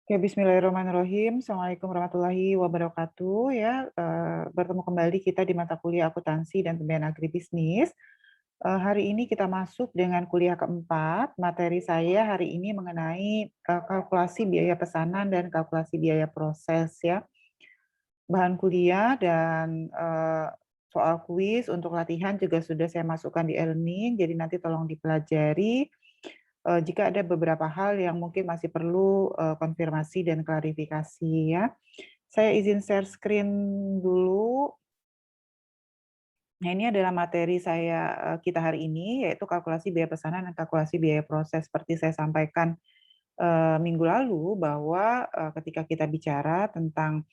Oke, bismillahirrahmanirrahim. Assalamualaikum warahmatullahi wabarakatuh. Ya, bertemu kembali kita di mata kuliah akuntansi dan pembiayaan agribisnis. Hari ini kita masuk dengan kuliah keempat. Materi saya hari ini mengenai kalkulasi biaya pesanan dan kalkulasi biaya proses ya. Bahan kuliah dan soal kuis untuk latihan juga sudah saya masukkan di e-learning, jadi nanti tolong dipelajari. Jika ada beberapa hal yang mungkin masih perlu konfirmasi dan klarifikasi ya. Saya izin share screen dulu. Nah, ini adalah materi saya kita hari ini, yaitu kalkulasi biaya pesanan dan kalkulasi biaya proses. Seperti saya sampaikan minggu lalu bahwa ketika kita bicara tentang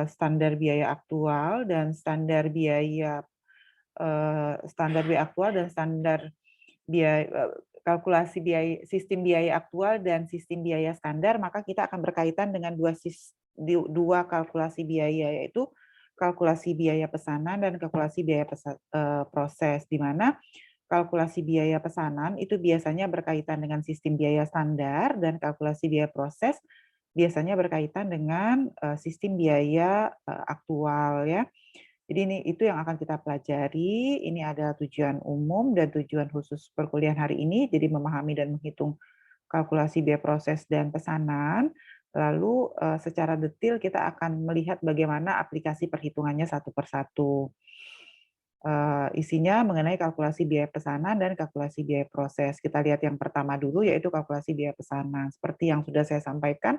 standar biaya aktual dan standar biaya aktual dan standar biaya kalkulasi biaya sistem biaya aktual dan sistem biaya standar, maka kita akan berkaitan dengan dua kalkulasi biaya, yaitu kalkulasi biaya pesanan dan kalkulasi biaya proses, di mana kalkulasi biaya pesanan itu biasanya berkaitan dengan sistem biaya standar dan kalkulasi biaya proses biasanya berkaitan dengan sistem biaya aktual ya. Jadi itu yang akan kita pelajari. Ini adalah tujuan umum dan tujuan khusus perkuliahan hari ini, jadi memahami dan menghitung kalkulasi biaya proses dan pesanan. Lalu secara detail kita akan melihat bagaimana aplikasi perhitungannya satu persatu. Isinya mengenai kalkulasi biaya pesanan dan kalkulasi biaya proses. Kita lihat yang pertama dulu, yaitu kalkulasi biaya pesanan. Seperti yang sudah saya sampaikan,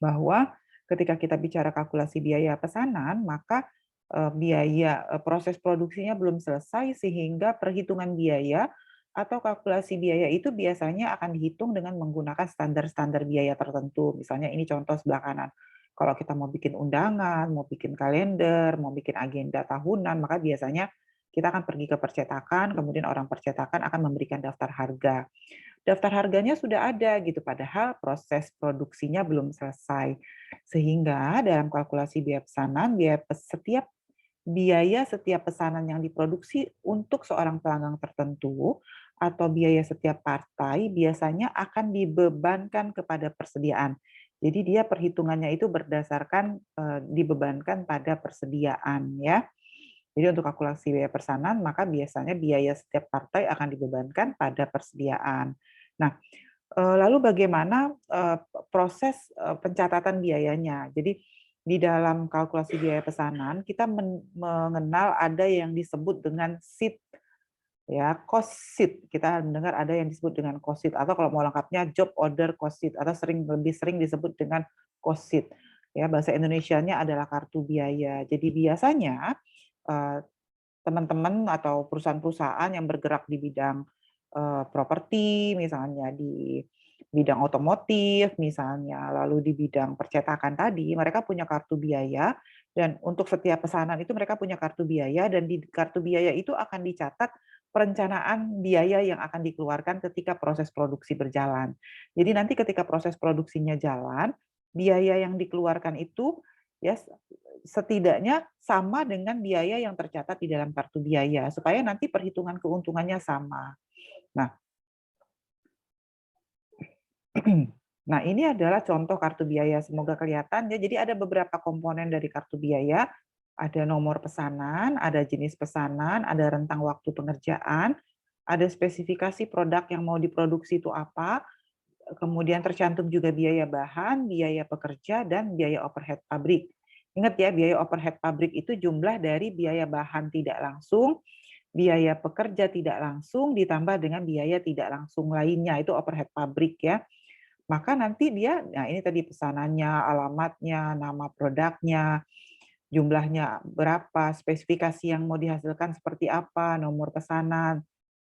bahwa ketika kita bicara kalkulasi biaya pesanan, maka biaya proses produksinya belum selesai, sehingga perhitungan biaya atau kalkulasi biaya itu biasanya akan dihitung dengan menggunakan standar-standar biaya tertentu. Misalnya ini contoh sebelah kanan. Kalau kita mau bikin undangan, mau bikin kalender, mau bikin agenda tahunan, maka biasanya kita akan pergi ke percetakan, kemudian orang percetakan akan memberikan daftar harga. Daftar harganya sudah ada gitu, padahal proses produksinya belum selesai. Sehingga dalam kalkulasi biaya pesanan, biaya setiap pesanan yang diproduksi untuk seorang pelanggan tertentu atau biaya setiap partai biasanya akan dibebankan kepada persediaan. Jadi dia perhitungannya itu berdasarkan dibebankan pada persediaan ya. Jadi untuk kalkulasi biaya pesanan, maka biasanya biaya setiap partai akan dibebankan pada persediaan. Nah, lalu bagaimana proses pencatatan biayanya? Jadi di dalam kalkulasi biaya pesanan kita mengenal ada yang disebut dengan sheet ya, cost sheet. Kita mendengar ada yang disebut dengan cost sheet, atau kalau mau lengkapnya job order cost sheet, atau lebih sering disebut dengan cost sheet. Ya, bahasa Indonesianya adalah kartu biaya. Jadi biasanya teman-teman atau perusahaan-perusahaan yang bergerak di bidang properti, misalnya di bidang otomotif, misalnya, lalu di bidang percetakan tadi, mereka punya kartu biaya, dan untuk setiap pesanan itu mereka punya kartu biaya, dan di kartu biaya itu akan dicatat perencanaan biaya yang akan dikeluarkan ketika proses produksi berjalan. Jadi nanti ketika proses produksinya jalan, biaya yang dikeluarkan itu ya setidaknya sama dengan biaya yang tercatat di dalam kartu biaya, supaya nanti perhitungan keuntungannya sama. Nah, nah ini adalah contoh kartu biaya, semoga kelihatan ya. Jadi ada beberapa komponen dari kartu biaya, ada nomor pesanan, ada jenis pesanan, ada rentang waktu pengerjaan, ada spesifikasi produk yang mau diproduksi itu apa, kemudian tercantum juga biaya bahan, biaya pekerja, dan biaya overhead pabrik. Ingat ya, biaya overhead pabrik itu jumlah dari biaya bahan tidak langsung, biaya pekerja tidak langsung, ditambah dengan biaya tidak langsung lainnya, itu overhead pabrik ya. Maka nanti dia, nah ini tadi pesanannya, alamatnya, nama produknya, jumlahnya berapa, spesifikasi yang mau dihasilkan seperti apa, nomor pesanan,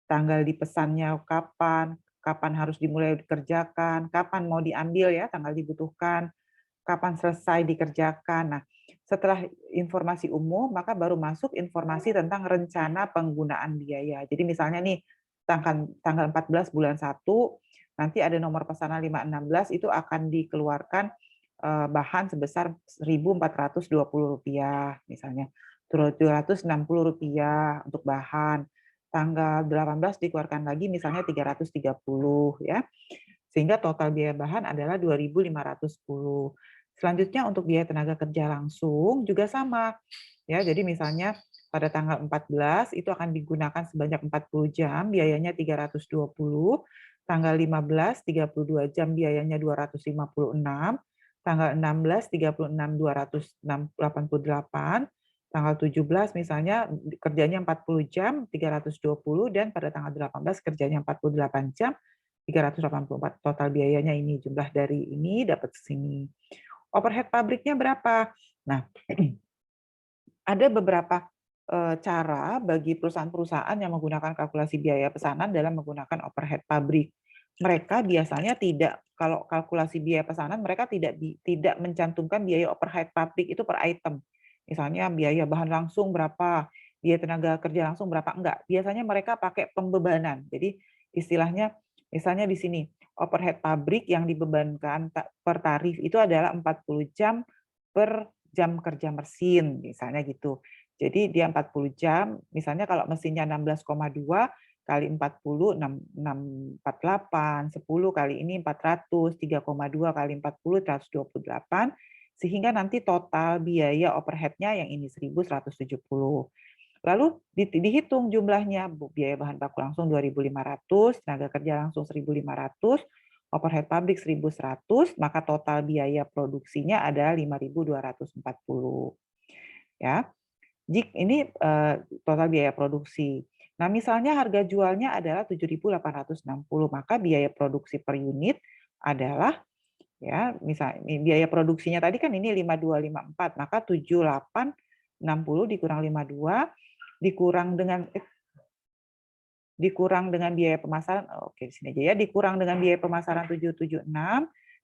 tanggal dipesannya kapan, kapan harus dimulai dikerjakan, kapan mau diambil ya, tanggal dibutuhkan, kapan selesai dikerjakan. Nah, setelah informasi umum, maka baru masuk informasi tentang rencana penggunaan biaya. Jadi misalnya nih, tanggal 14 bulan 1, nanti ada nomor pesanan 516, itu akan dikeluarkan bahan sebesar Rp1.420 misalnya. Rp260 untuk bahan. Tanggal 18 dikeluarkan lagi misalnya 330 ya. Sehingga total biaya bahan adalah 2.510. Selanjutnya untuk biaya tenaga kerja langsung juga sama. Ya, jadi misalnya pada tanggal 14 itu akan digunakan sebanyak 40 jam, biayanya 320. Tanggal 15, 32 jam, biayanya 256. Tanggal 16, 36, 288. Tanggal 17 misalnya kerjanya 40 jam, 320, dan pada tanggal 18 kerjanya 48 jam, 384. Total biayanya ini, jumlah dari ini dapat sini. Overhead pabriknya berapa? Nah, ada beberapa cara bagi perusahaan-perusahaan yang menggunakan kalkulasi biaya pesanan dalam menggunakan overhead pabrik. Mereka biasanya tidak, kalau kalkulasi biaya pesanan, mereka tidak mencantumkan biaya overhead pabrik itu per item. Misalnya biaya bahan langsung berapa, biaya tenaga kerja langsung berapa, enggak. Biasanya mereka pakai pembebanan. Jadi istilahnya, misalnya di sini, overhead pabrik yang dibebankan per tarif itu adalah 40 jam per jam kerja mesin, misalnya gitu. Jadi dia 40 jam, misalnya kalau mesinnya 16,2 kali 40, 648, 10 kali ini 400, 3,2 kali 40, 128, sehingga nanti total biaya overhead-nya yang ini 1.170. Lalu dihitung jumlahnya, biaya bahan baku langsung 2.500, tenaga kerja langsung 1.500, overhead pabrik 1.100, maka total biaya produksinya adalah 5.240. Ya. Ini total biaya produksi. Nah, misalnya harga jualnya adalah 7.860, maka biaya produksi per unit adalah, ya, misal biaya produksinya tadi kan ini 5.254, maka 7.860 dikurang 52 dikurang dengan biaya pemasaran, oke di sini aja ya, dikurang dengan biaya pemasaran 776,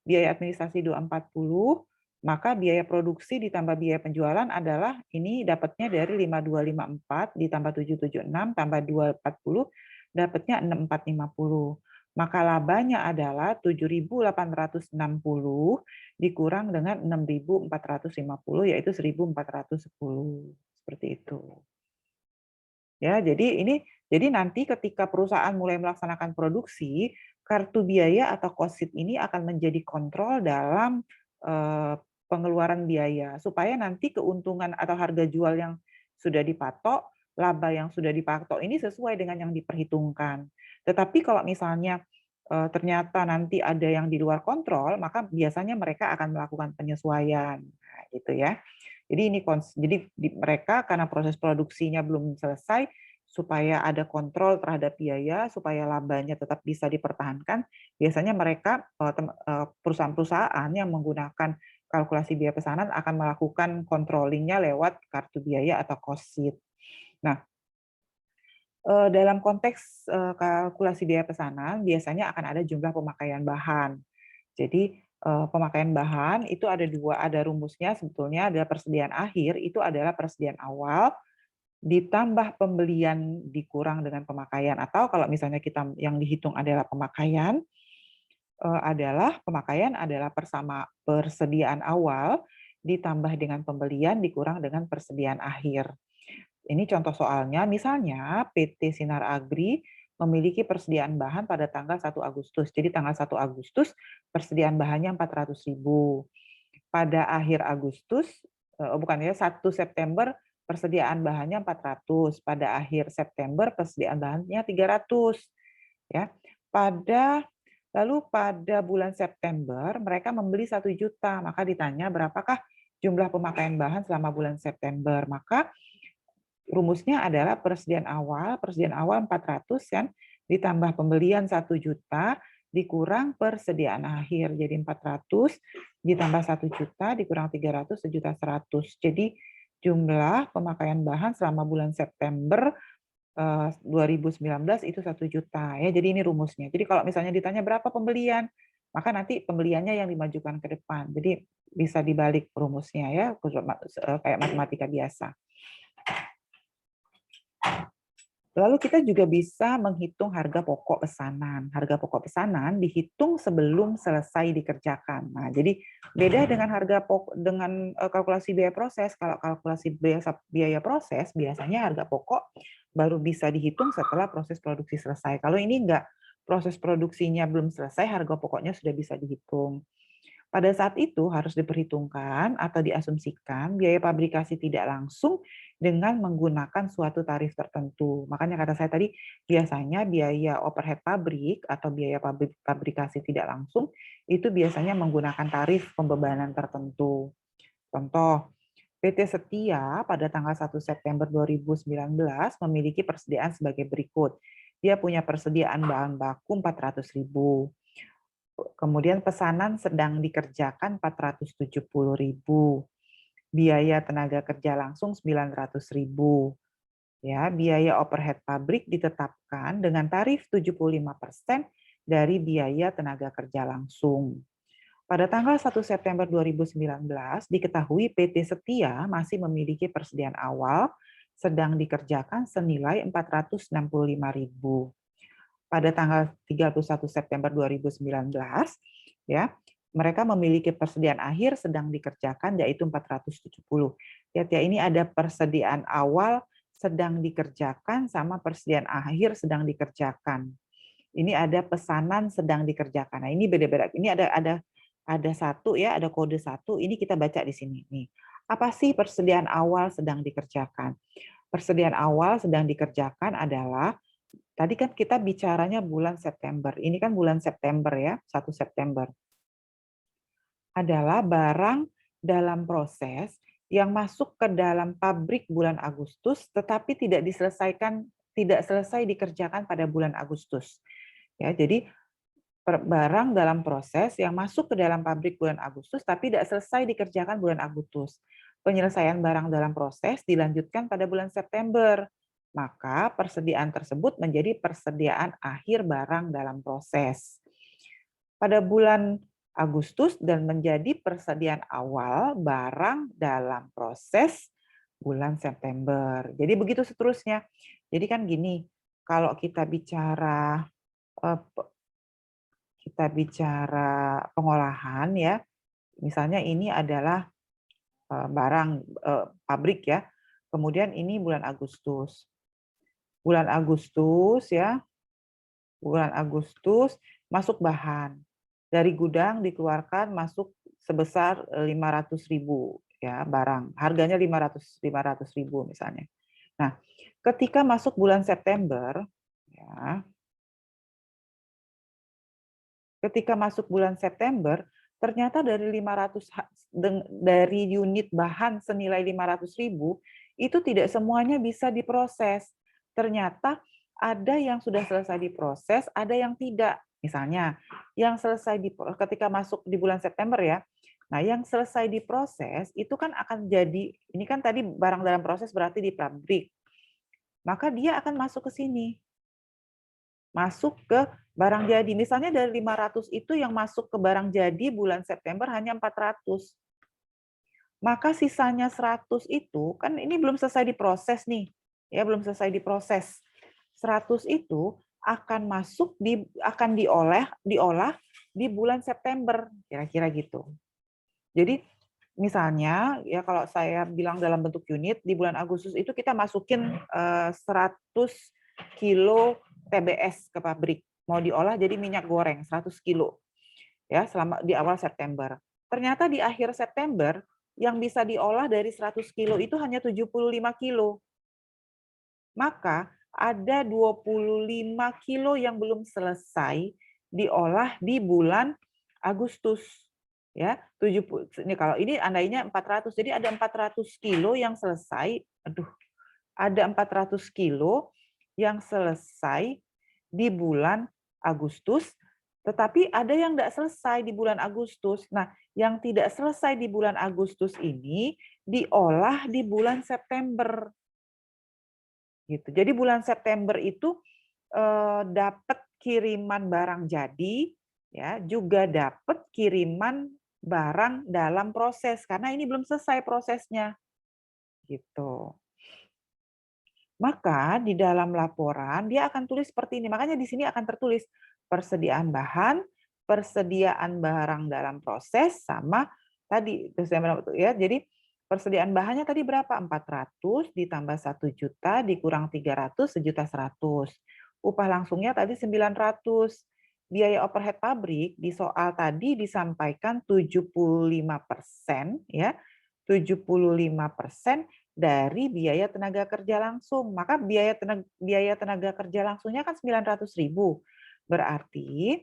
biaya administrasi 240, maka biaya produksi ditambah biaya penjualan adalah ini dapatnya dari 5.254 ditambah 776 tambah 240 dapatnya 6.450. Maka labanya adalah 7.860 dikurang dengan 6.450 yaitu 1.410. Seperti itu. Ya, jadi nanti ketika perusahaan mulai melaksanakan produksi, kartu biaya atau cost sheet ini akan menjadi kontrol dalam pengeluaran biaya supaya nanti keuntungan atau harga jual yang sudah dipatok, laba yang sudah dipatok ini sesuai dengan yang diperhitungkan. Tetapi kalau misalnya ternyata nanti ada yang di luar kontrol, maka biasanya mereka akan melakukan penyesuaian. Nah, gitu ya. Jadi mereka karena proses produksinya belum selesai, supaya ada kontrol terhadap biaya, supaya labanya tetap bisa dipertahankan, biasanya mereka perusahaan-perusahaan yang menggunakan kalkulasi biaya pesanan akan melakukan controlling-nya lewat kartu biaya atau cost sheet. Nah, dalam konteks kalkulasi biaya pesanan biasanya akan ada jumlah pemakaian bahan. Jadi pemakaian bahan itu ada dua, ada rumusnya sebetulnya adalah persediaan akhir, itu adalah persediaan awal, ditambah pembelian dikurang dengan pemakaian, atau kalau misalnya kita yang dihitung adalah pemakaian, persama persediaan awal ditambah dengan pembelian dikurang dengan persediaan akhir. Ini contoh soalnya, misalnya PT Sinar Agri memiliki persediaan bahan pada tanggal 1 Agustus. Jadi tanggal 1 Agustus persediaan bahannya 400.000. Pada akhir Agustus, bukan ya, 1 September persediaan bahannya 400. Pada akhir September persediaan bahannya 300. Ya. Lalu pada bulan September mereka membeli 1 juta, maka ditanya berapakah jumlah pemakaian bahan selama bulan September. Maka rumusnya adalah persediaan awal 400 kan, ditambah pembelian 1 juta, dikurang persediaan akhir. Jadi 400 ditambah 1 juta, dikurang 300, 1.100.000. Jadi jumlah pemakaian bahan selama bulan September 2019 itu 1 juta. Ya, jadi ini rumusnya. Jadi kalau misalnya ditanya berapa pembelian, maka nanti pembeliannya yang dimajukan ke depan. Jadi bisa dibalik rumusnya ya, kayak matematika biasa. Lalu kita juga bisa menghitung harga pokok pesanan. Harga pokok pesanan dihitung sebelum selesai dikerjakan. Nah, jadi beda dengan kalkulasi biaya proses. Kalau kalkulasi biaya proses biasanya harga pokok baru bisa dihitung setelah proses produksi selesai. Kalau ini enggak, proses produksinya belum selesai, harga pokoknya sudah bisa dihitung. Pada saat itu harus diperhitungkan atau diasumsikan biaya pabrikasi tidak langsung dengan menggunakan suatu tarif tertentu. Makanya kata saya tadi, biasanya biaya overhead pabrik atau biaya pabrikasi tidak langsung itu biasanya menggunakan tarif pembebanan tertentu. Contoh, PT Setia pada tanggal 1 September 2019 memiliki persediaan sebagai berikut. Dia punya persediaan bahan baku 400.000. Kemudian pesanan sedang dikerjakan 470.000. Biaya tenaga kerja langsung 900.000. Ya, biaya overhead pabrik ditetapkan dengan tarif 75% dari biaya tenaga kerja langsung. Pada tanggal 1 September 2019 diketahui PT Setia masih memiliki persediaan awal sedang dikerjakan senilai 465.000. Pada tanggal 31 September 2019, ya, mereka memiliki persediaan akhir sedang dikerjakan yaitu 470. Lihat ya, ini ada persediaan awal sedang dikerjakan sama persediaan akhir sedang dikerjakan. Ini ada pesanan sedang dikerjakan. Nah, ini beda-beda. Ini ada satu ya, ada kode satu. Ini kita baca di sini nih. Apa sih persediaan awal sedang dikerjakan? Persediaan awal sedang dikerjakan adalah tadi kan kita bicaranya bulan September. Ini kan bulan September ya, 1 September. Adalah barang dalam proses yang masuk ke dalam pabrik bulan Agustus tetapi tidak selesai dikerjakan pada bulan Agustus. Ya, jadi barang dalam proses yang masuk ke dalam pabrik bulan Agustus tapi tidak selesai dikerjakan bulan Agustus. Penyelesaian barang dalam proses dilanjutkan pada bulan September. Maka persediaan tersebut menjadi persediaan akhir barang dalam proses. Pada bulan Agustus dan menjadi persediaan awal barang dalam proses bulan September. Jadi begitu seterusnya. Jadi kan gini, kalau kita bicara pengolahan ya, misalnya ini adalah barang pabrik ya, kemudian ini bulan Agustus. Bulan Agustus ya, bulan Agustus masuk bahan. Dari gudang dikeluarkan masuk sebesar 500.000 ya barang. Harganya 500.000 misalnya. Nah, ketika masuk bulan September ya, ketika masuk bulan September, ternyata dari unit bahan senilai 500.000 itu tidak semuanya bisa diproses. Ternyata ada yang sudah selesai diproses, ada yang tidak. Misalnya, yang selesai ketika masuk di bulan September ya. Nah, yang selesai diproses itu kan akan jadi, ini kan tadi barang dalam proses berarti di pabrik. Maka dia akan masuk ke sini. Masuk ke barang jadi. Misalnya dari 500 itu yang masuk ke barang jadi bulan September hanya 400. Maka sisanya 100 itu, kan ini belum selesai diproses nih. Ya, belum selesai diproses. 100 itu akan diolah di bulan September, kira-kira gitu. Jadi misalnya ya kalau saya bilang dalam bentuk unit di bulan Agustus itu kita masukin 100 kilo TBS ke pabrik, mau diolah jadi minyak goreng 100 kilo ya selama di awal September. Ternyata di akhir September yang bisa diolah dari 100 kilo itu hanya 75 kilo. Maka ada 25 kilo yang belum selesai diolah di bulan Agustus. Ya, 70 ini kalau ini andainya 400. Jadi ada 400 kilo yang selesai. Aduh, ada 400 kilo yang selesai di bulan Agustus, tetapi ada yang tidak selesai di bulan Agustus. Nah, yang tidak selesai di bulan Agustus ini diolah di bulan September. Gitu. Jadi bulan September itu dapat kiriman barang jadi, ya, juga dapat kiriman barang dalam proses karena ini belum selesai prosesnya. Gitu. Maka di dalam laporan dia akan tulis seperti ini. Makanya di sini akan tertulis persediaan bahan, persediaan barang dalam proses sama tadi ya. Jadi persediaan bahannya tadi berapa? 400 ditambah 1 juta dikurang 300 1.100.000. upah langsungnya tadi 900. Biaya overhead pabrik di soal tadi disampaikan 75% ya, 75% dari biaya tenaga kerja langsung. Maka biaya tenaga kerja langsungnya kan 900.000. Berarti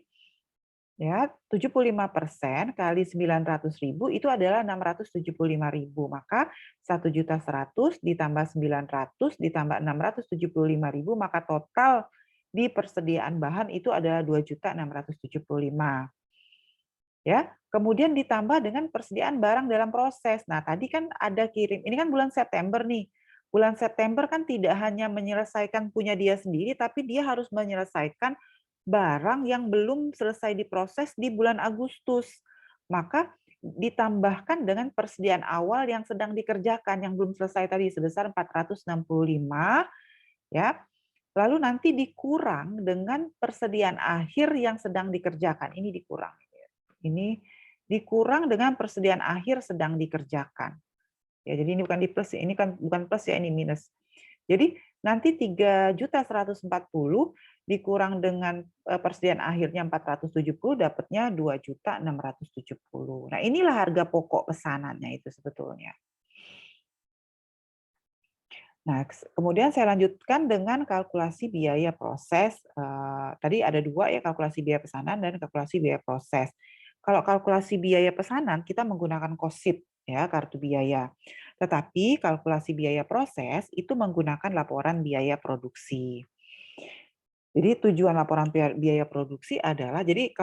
ya 75% kali 900.000 itu adalah 675.000. Maka 1.100.000 ditambah 900 ditambah 675.000, maka total di persediaan bahan itu adalah 2.675.000. Ya, kemudian ditambah dengan persediaan barang dalam proses. Nah, tadi kan ada kirim, ini kan bulan September nih. Bulan September kan tidak hanya menyelesaikan punya dia sendiri, tapi dia harus menyelesaikan barang yang belum selesai diproses di bulan Agustus. Maka ditambahkan dengan persediaan awal yang sedang dikerjakan, yang belum selesai tadi sebesar 465, ya. Lalu nanti dikurang dengan persediaan akhir yang sedang dikerjakan. Ini dikurang. Ini dikurang dengan persediaan akhir sedang dikerjakan. Ya, jadi ini bukan di plus, ini kan bukan plus ya, ini minus. Jadi nanti 3.140 dikurang dengan persediaan akhirnya 470, dapatnya 2.670. Nah, inilah harga pokok pesanannya itu sebetulnya. Nah, kemudian saya lanjutkan dengan kalkulasi biaya proses. Tadi ada dua ya, kalkulasi biaya pesanan dan kalkulasi biaya proses. Kalau kalkulasi biaya pesanan, kita menggunakan cost sheet, ya, kartu biaya. Tetapi kalkulasi biaya proses itu menggunakan laporan biaya produksi. Jadi tujuan laporan biaya produksi adalah, jadi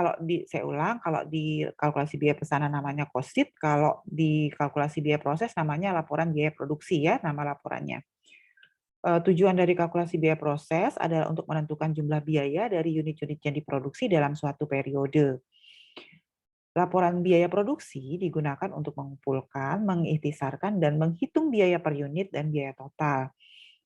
saya ulang, kalau di kalkulasi biaya pesanan namanya cost sheet, kalau di kalkulasi biaya proses namanya laporan biaya produksi ya, nama laporannya. Tujuan dari kalkulasi biaya proses adalah untuk menentukan jumlah biaya dari unit-unit yang diproduksi dalam suatu periode. Laporan biaya produksi digunakan untuk mengumpulkan, mengikhtisarkan, dan menghitung biaya per unit dan biaya total.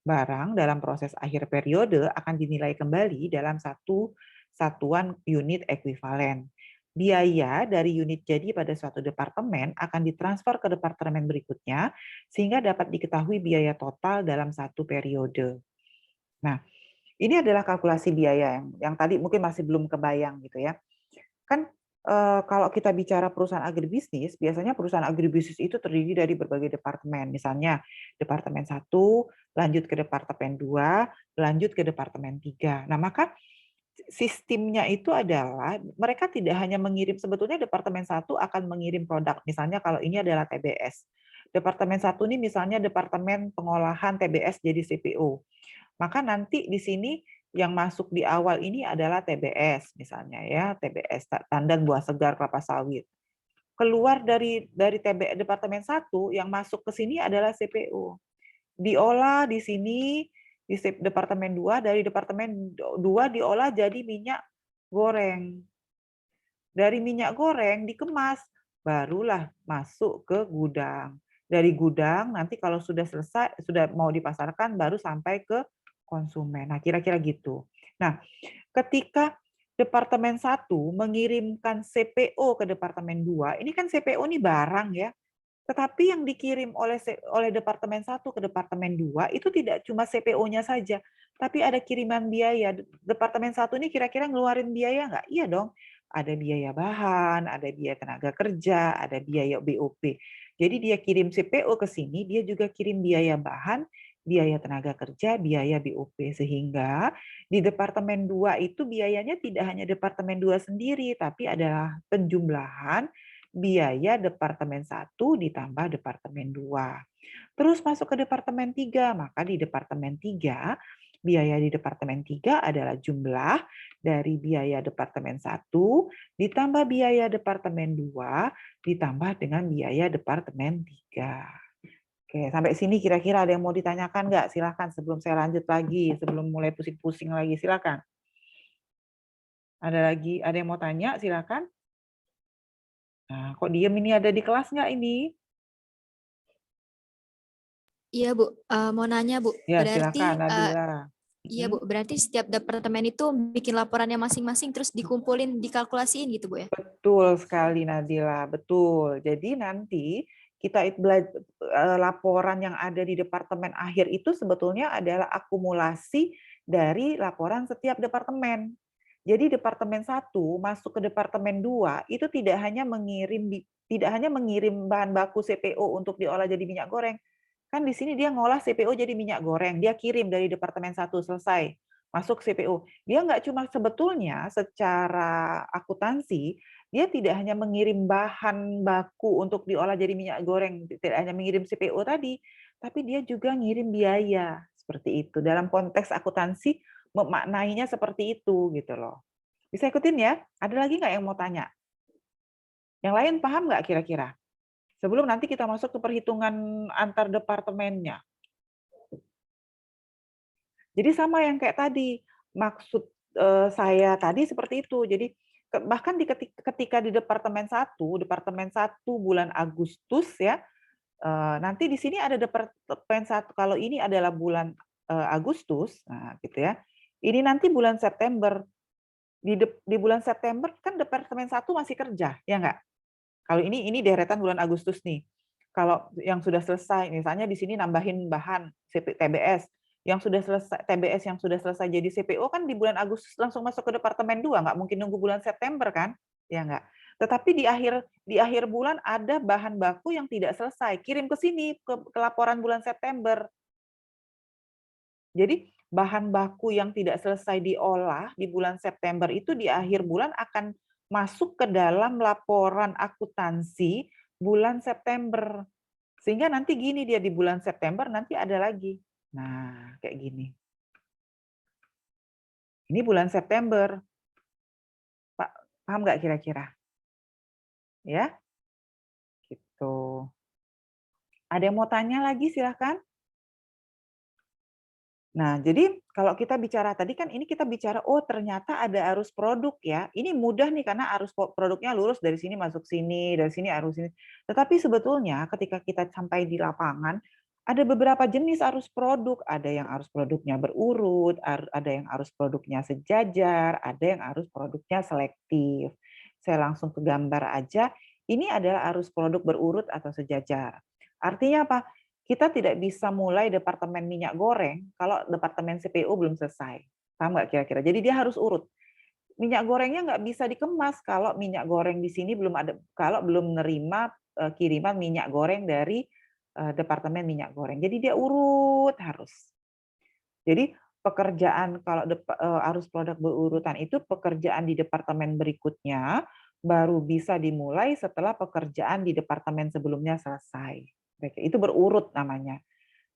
Barang dalam proses akhir periode akan dinilai kembali dalam satu satuan unit ekuivalen. Biaya dari unit jadi pada suatu departemen akan ditransfer ke departemen berikutnya sehingga dapat diketahui biaya total dalam satu periode. Nah, ini adalah kalkulasi biaya yang tadi mungkin masih belum kebayang gitu ya. Kan kalau kita bicara perusahaan agribisnis, biasanya perusahaan agribisnis itu terdiri dari berbagai departemen. Misalnya departemen 1, lanjut ke departemen 2, lanjut ke departemen 3. Nah, maka sistemnya itu adalah mereka tidak hanya mengirim, sebetulnya departemen 1 akan mengirim produk. Misalnya kalau ini adalah TBS. Departemen 1 ini misalnya departemen pengolahan TBS jadi CPO. Maka nanti di sini yang masuk di awal ini adalah TBS misalnya ya, TBS tandan buah segar kelapa sawit. Keluar dari departemen 1 yang masuk ke sini adalah CPO. Diolah di sini di departemen 2, dari departemen 2 diolah jadi minyak goreng. Dari minyak goreng dikemas, barulah masuk ke gudang. Dari gudang nanti kalau sudah selesai, sudah mau dipasarkan, baru sampai ke konsumen. Nah, kira-kira gitu. Nah, ketika departemen 1 mengirimkan CPO ke departemen 2, ini kan CPO ini barang ya. Tetapi yang dikirim oleh departemen 1 ke departemen 2 itu tidak cuma CPO-nya saja, tapi ada kiriman biaya. Departemen 1 ini kira-kira ngeluarin biaya nggak? Iya dong. Ada biaya bahan, ada biaya tenaga kerja, ada biaya BOP. Jadi dia kirim CPO ke sini, dia juga kirim biaya bahan, biaya tenaga kerja, biaya BOP. Sehingga di departemen 2 itu biayanya tidak hanya departemen 2 sendiri, tapi adalah penjumlahan biaya departemen 1 ditambah departemen 2. Terus masuk ke departemen 3, maka di departemen 3, biaya di departemen 3 adalah jumlah dari biaya departemen 1 ditambah biaya departemen 2 ditambah dengan biaya departemen 3. Oke, sampai sini kira-kira ada yang mau ditanyakan nggak? Silakan sebelum saya lanjut lagi, sebelum mulai pusing-pusing lagi, silakan. Ada yang mau tanya? Silakan. Nah, kok diem ini, ada di kelas nggak ini? Iya Bu, mau nanya Bu, Ya, berarti silakan Nabila. iya Bu, berarti setiap departemen itu bikin laporannya masing-masing terus dikumpulin, dikalkulasiin gitu Bu ya? Betul sekali Nadila, betul. Jadi nanti kita laporan yang ada di departemen akhir itu sebetulnya adalah akumulasi dari laporan setiap departemen. Jadi departemen 1 masuk ke departemen 2 itu tidak hanya mengirim bahan baku CPO untuk diolah jadi minyak goreng. Kan di sini dia ngolah CPO jadi minyak goreng, dia kirim dari departemen 1 selesai, masuk CPO. Dia nggak cuma sebetulnya secara akuntansi, dia tidak hanya mengirim bahan baku untuk diolah jadi minyak goreng, tidak hanya mengirim CPO tadi, tapi dia juga ngirim biaya, seperti itu. Dalam konteks akuntansi memaknainya seperti itu gitu loh. Bisa ikutin ya? Ada lagi nggak yang mau tanya? Yang lain paham nggak kira-kira? Sebelum nanti kita masuk ke perhitungan antar departemennya. Jadi sama yang kayak tadi, maksud saya tadi seperti itu. Jadi bahkan ketika di departemen 1 bulan Agustus ya, nanti di sini ada departemen 1 kalau ini adalah bulan Agustus, nah gitu ya. Ini nanti bulan September. Di bulan September kan departemen 1 masih kerja, ya nggak? Kalau ini deretan bulan Agustus nih. Kalau yang sudah selesai, misalnya di sini nambahin bahan TBS, yang sudah selesai TBS yang sudah selesai jadi CPO kan di bulan Agustus langsung masuk ke departemen 2, nggak mungkin nunggu bulan September kan? Ya nggak? Tetapi di akhir bulan ada bahan baku yang tidak selesai, kirim ke sini ke laporan bulan September. Jadi bahan baku yang tidak selesai diolah di bulan September itu di akhir bulan akan masuk ke dalam laporan akuntansi bulan September. Sehingga nanti gini dia di bulan September nanti ada lagi. Nah, kayak gini. Ini bulan September. Pak, paham nggak kira-kira? Ya, gitu. Ada yang mau tanya lagi silahkan. Nah, jadi kalau kita bicara tadi kan ini kita bicara, oh ternyata ada arus produk ya. Ini mudah nih karena arus produknya lurus dari sini masuk sini, dari sini arus sini. Tetapi sebetulnya ketika kita sampai di lapangan, ada beberapa jenis arus produk. Ada yang arus produknya berurut, ada yang arus produknya sejajar, ada yang arus produknya selektif. Saya langsung ke gambar aja. Ini adalah arus produk berurut atau sejajar. Artinya apa? Kita tidak bisa mulai departemen minyak goreng kalau departemen CPO belum selesai. Paham nggak kira-kira? Jadi dia harus urut. Minyak gorengnya nggak bisa dikemas kalau minyak goreng di sini kalau belum menerima kiriman minyak goreng dari departemen minyak goreng. Jadi dia urut harus. Jadi pekerjaan kalau arus produk berurutan itu pekerjaan di departemen berikutnya baru bisa dimulai setelah pekerjaan di departemen sebelumnya selesai. Itu berurut namanya.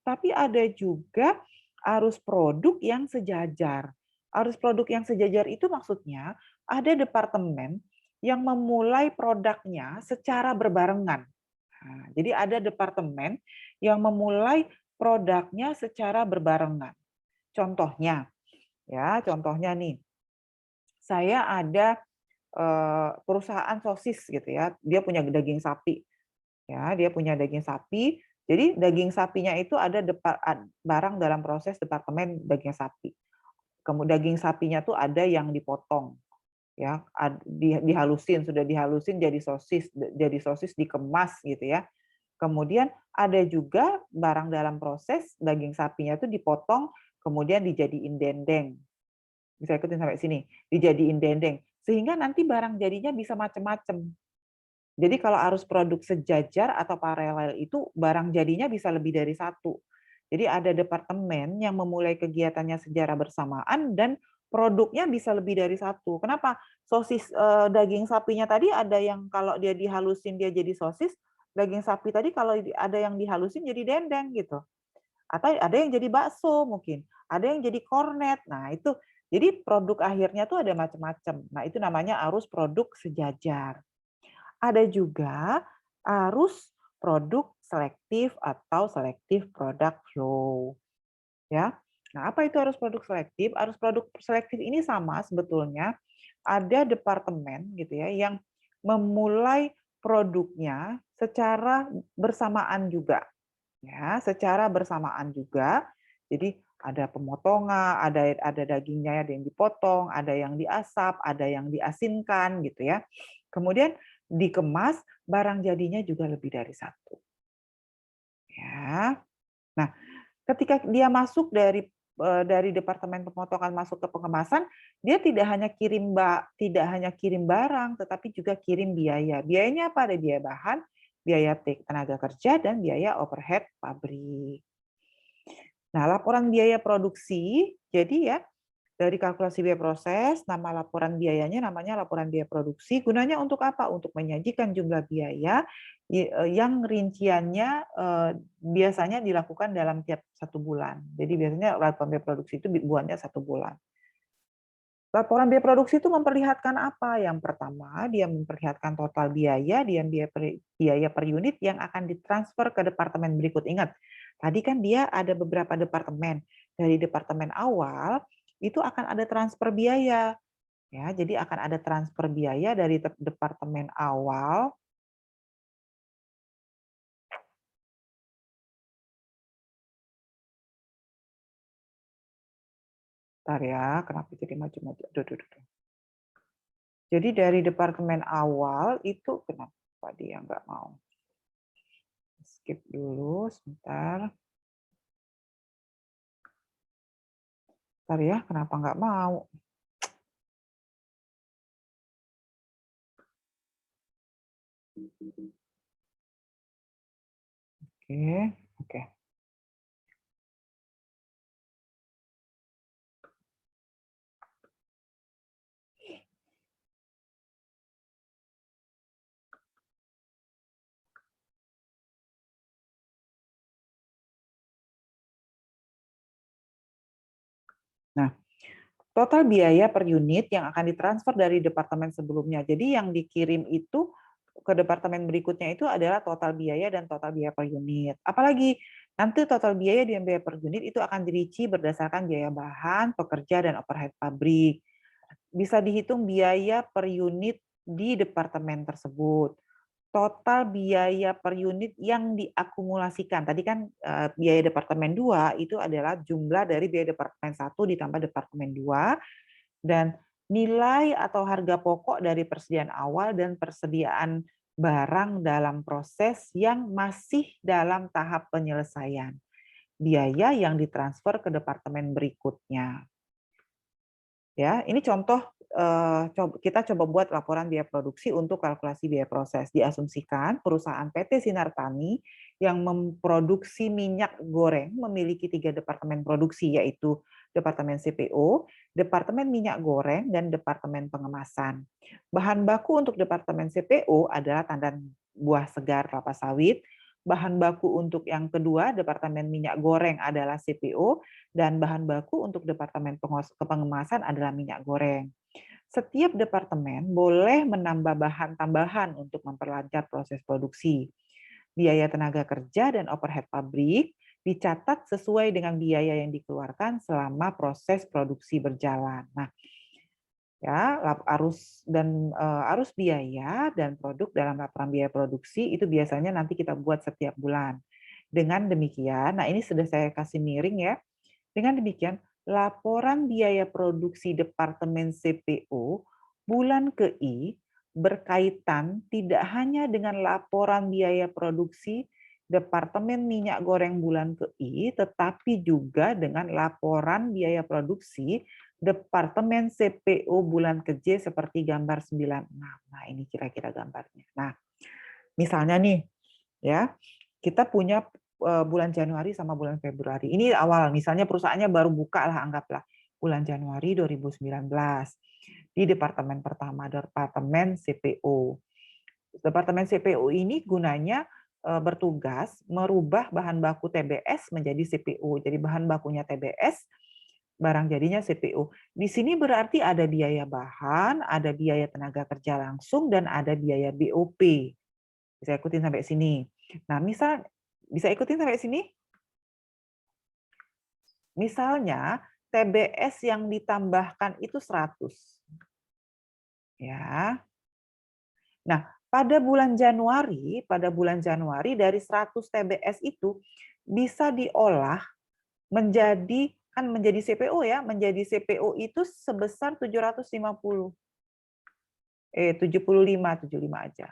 Tapi ada juga arus produk yang sejajar. Arus produk yang sejajar itu maksudnya ada departemen yang memulai produknya secara berbarengan. Nah, jadi ada departemen yang memulai produknya secara berbarengan. Contohnya nih, saya ada perusahaan sosis gitu ya, dia punya daging sapi. Ya, dia punya daging sapi. Jadi daging sapinya itu ada barang dalam proses departemen daging sapi. Kemudian daging sapinya tuh ada yang dipotong, ya, sudah dihalusin jadi sosis dikemas gitu ya. Kemudian ada juga barang dalam proses daging sapinya itu dipotong, kemudian dijadiin dendeng. Bisa ikutin sampai sini, dijadiin dendeng. Sehingga nanti barang jadinya bisa macam-macam. Jadi kalau arus produk sejajar atau paralel itu barang jadinya bisa lebih dari satu. Jadi ada departemen yang memulai kegiatannya secara bersamaan dan produknya bisa lebih dari satu. Kenapa? Sosis daging sapinya tadi ada yang kalau dia dihalusin dia jadi sosis, daging sapi tadi kalau ada yang dihalusin jadi dendeng gitu. Atau ada yang jadi bakso mungkin, ada yang jadi kornet. Nah, itu jadi produk akhirnya tuh ada macam-macam. Nah, itu namanya arus produk sejajar. Ada juga arus produk selektif atau selektif product flow. Ya. Nah, apa itu arus produk selektif? Arus produk selektif ini sama sebetulnya ada departemen gitu ya yang memulai produknya secara bersamaan juga. Ya, secara bersamaan juga. Jadi ada pemotongan, ada dagingnya ada yang dipotong, ada yang diasap, ada yang diasinkan gitu ya. Kemudian dikemas, barang jadinya juga lebih dari satu. Ya. Nah, ketika dia masuk dari dari Departemen Pemotongan masuk ke pengemasan, dia tidak hanya kirim barang, tetapi juga kirim biaya. Biayanya apa? Ada biaya bahan, biaya tenaga kerja, dan biaya overhead pabrik. Nah, laporan biaya produksi, jadi ya, dari kalkulasi biaya proses, nama laporan biayanya namanya laporan biaya produksi. Gunanya untuk apa? Untuk menyajikan jumlah biaya yang rinciannya biasanya dilakukan dalam tiap 1 bulan. Jadi biasanya laporan biaya produksi itu dibuatnya 1 bulan. Laporan biaya produksi itu memperlihatkan apa? Yang pertama, dia memperlihatkan total biaya, biaya per unit yang akan ditransfer ke departemen berikut. Ingat, tadi kan dia ada beberapa departemen. Dari departemen awal, itu akan ada transfer biaya. Ya, jadi akan ada transfer biaya dari departemen awal. Bentar ya, kenapa jadi maju-maju? Jadi dari departemen awal itu kenapa dia nggak mau? Skip dulu, sebentar. Bentar ya, kenapa nggak mau? Oke, oke. Nah, total biaya per unit yang akan ditransfer dari departemen sebelumnya. Jadi yang dikirim itu ke departemen berikutnya itu adalah total biaya dan total biaya per unit. Apalagi nanti total biaya dan biaya per unit itu akan dirinci berdasarkan biaya bahan, pekerja, dan overhead pabrik. Bisa dihitung biaya per unit di departemen tersebut. Total biaya per unit yang diakumulasikan. Tadi kan biaya departemen 2 itu adalah jumlah dari biaya departemen 1 ditambah departemen 2, dan nilai atau harga pokok dari persediaan awal dan persediaan barang dalam proses yang masih dalam tahap penyelesaian. Biaya yang ditransfer ke departemen berikutnya. Ya, ini contoh kita coba buat laporan biaya produksi untuk kalkulasi biaya proses. Diasumsikan perusahaan PT Sinar Tani yang memproduksi minyak goreng memiliki 3 departemen produksi, yaitu Departemen CPO, Departemen Minyak Goreng, dan Departemen Pengemasan. Bahan baku untuk Departemen CPO adalah tandan buah segar kelapa sawit. Bahan baku untuk yang kedua, Departemen Minyak Goreng adalah CPO, dan bahan baku untuk Departemen Pengemasan adalah minyak goreng. Setiap departemen boleh menambah bahan tambahan untuk memperlancar proses produksi. Biaya tenaga kerja dan overhead pabrik dicatat sesuai dengan biaya yang dikeluarkan selama proses produksi berjalan. Nah, ya, arus biaya dan produk dalam laporan biaya produksi itu biasanya nanti kita buat setiap bulan. Dengan demikian, nah ini sudah saya kasih miring ya. Dengan demikian, laporan biaya produksi Departemen CPO bulan ke-I berkaitan tidak hanya dengan laporan biaya produksi Departemen Minyak Goreng bulan ke-I, tetapi juga dengan laporan biaya produksi Departemen CPO bulan ke-J seperti gambar 96. Nah, ini kira-kira gambarnya. Nah, misalnya nih, ya, kita punya bulan Januari sama bulan Februari. Ini awal, misalnya perusahaannya baru buka lah, anggaplah bulan Januari 2019. Di departemen pertama, Departemen CPO. Departemen CPO ini gunanya bertugas merubah bahan baku TBS menjadi CPO. Jadi bahan bakunya TBS, barang jadinya CPO. Di sini berarti ada biaya bahan, ada biaya tenaga kerja langsung, dan ada biaya BOP. Bisa ikutin sampai sini. Nah, bisa ikutin sampai sini? Misalnya, TBS yang ditambahkan itu 100. Ya. Nah, pada bulan Januari dari 100 TBS itu bisa diolah menjadi CPO ya, menjadi CPO itu sebesar 75 aja.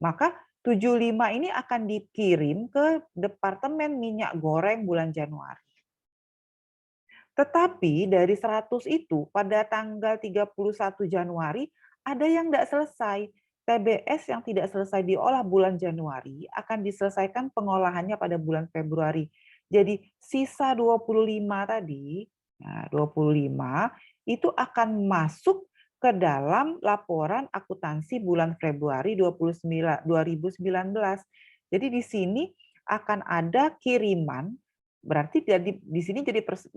Maka 75 ini akan dikirim ke Departemen Minyak Goreng bulan Januari. Tetapi dari 100 itu pada tanggal 31 Januari ada yang tidak selesai. TBS yang tidak selesai diolah bulan Januari akan diselesaikan pengolahannya pada bulan Februari. Jadi sisa 25 tadi, nah 25 itu akan masuk ke dalam laporan akuntansi bulan Februari 2019. Jadi di sini akan ada kiriman. Berarti di sini jadi 25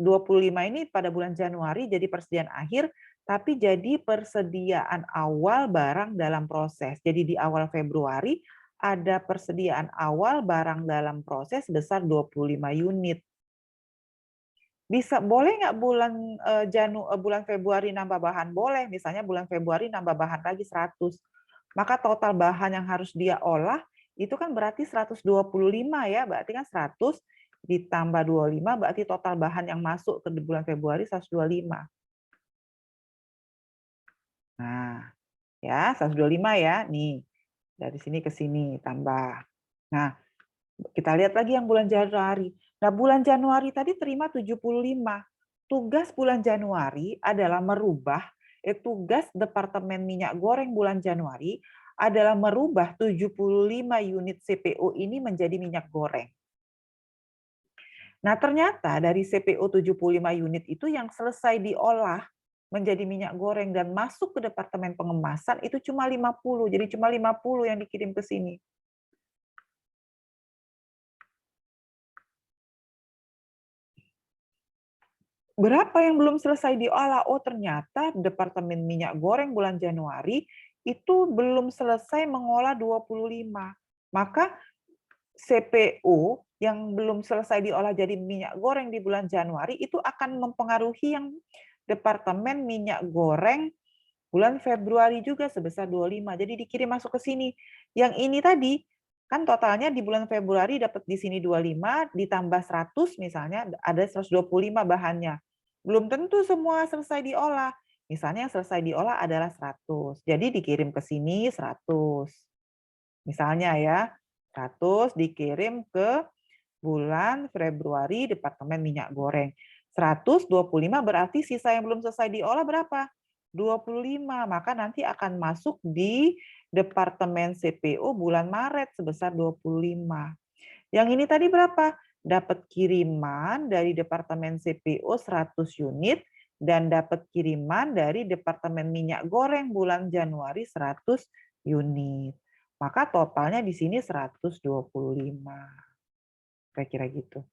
ini pada bulan Januari jadi persediaan akhir, tapi jadi persediaan awal barang dalam proses. Jadi di awal Februari ada persediaan awal barang dalam proses sebesar 25 unit. Bisa boleh nggak bulan Februari nambah bahan? Boleh, misalnya bulan Februari nambah bahan lagi 100. Maka total bahan yang harus dia olah itu kan berarti 125 ya, berarti kan 100 ditambah 25 berarti total bahan yang masuk ke bulan Februari 125. Nah, ya 125 ya. Nih, dari sini ke sini tambah. Nah, kita lihat lagi yang bulan Januari. Nah, bulan Januari tadi terima 75. Tugas bulan Januari adalah merubah, tugas Departemen Minyak Goreng bulan Januari adalah merubah 75 unit CPO ini menjadi minyak goreng. Nah, ternyata dari CPO 75 unit itu yang selesai diolah menjadi minyak goreng dan masuk ke Departemen Pengemasan itu cuma 50. Jadi cuma 50 yang dikirim ke sini. Berapa yang belum selesai diolah? Oh, ternyata Departemen Minyak Goreng bulan Januari itu belum selesai mengolah 25. Maka CPO yang belum selesai diolah jadi minyak goreng di bulan Januari itu akan mempengaruhi yang Departemen Minyak Goreng bulan Februari juga sebesar 25. Jadi dikirim masuk ke sini. Yang ini tadi kan totalnya di bulan Februari dapat di sini 25 ditambah 100 misalnya ada 125 bahannya. Belum tentu semua selesai diolah. Misalnya yang selesai diolah adalah 100. Jadi dikirim ke sini 100. Misalnya ya, 100 dikirim ke bulan Februari Departemen Minyak Goreng. 125 berarti sisa yang belum selesai diolah berapa? 25. Maka nanti akan masuk di Departemen CPO bulan Maret sebesar 25. Yang ini tadi berapa? Dapat kiriman dari Departemen CPO 100 unit dan dapat kiriman dari Departemen Minyak Goreng bulan Januari 100 unit. Maka totalnya di sini 125. Kira-kira gitu.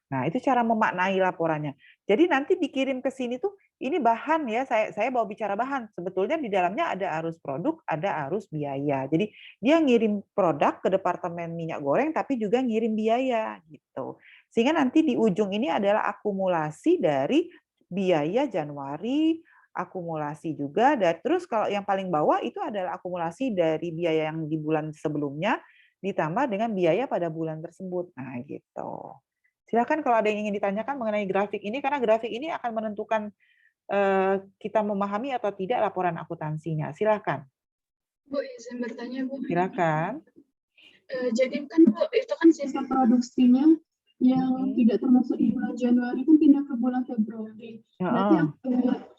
Nah, itu cara memaknai laporannya. Jadi nanti dikirim ke sini tuh, ini bahan ya, saya bawa bicara bahan. Sebetulnya di dalamnya ada arus produk, ada arus biaya. Jadi dia ngirim produk ke Departemen Minyak Goreng, tapi juga ngirim biaya gitu. Sehingga nanti di ujung ini adalah akumulasi dari biaya Januari, akumulasi juga, dan terus kalau yang paling bawah itu adalah akumulasi dari biaya yang di bulan sebelumnya, ditambah dengan biaya pada bulan tersebut. Nah, gitu. Silakan kalau ada yang ingin ditanyakan mengenai grafik ini, karena grafik ini akan menentukan kita memahami atau tidak laporan akuntansinya. Silakan. Bu, izin bertanya, Bu. Silakan. Jadi kan Bu, itu kan sisa produksinya yang tidak termasuk di bulan Januari kan pindah ke bulan Februari. Berarti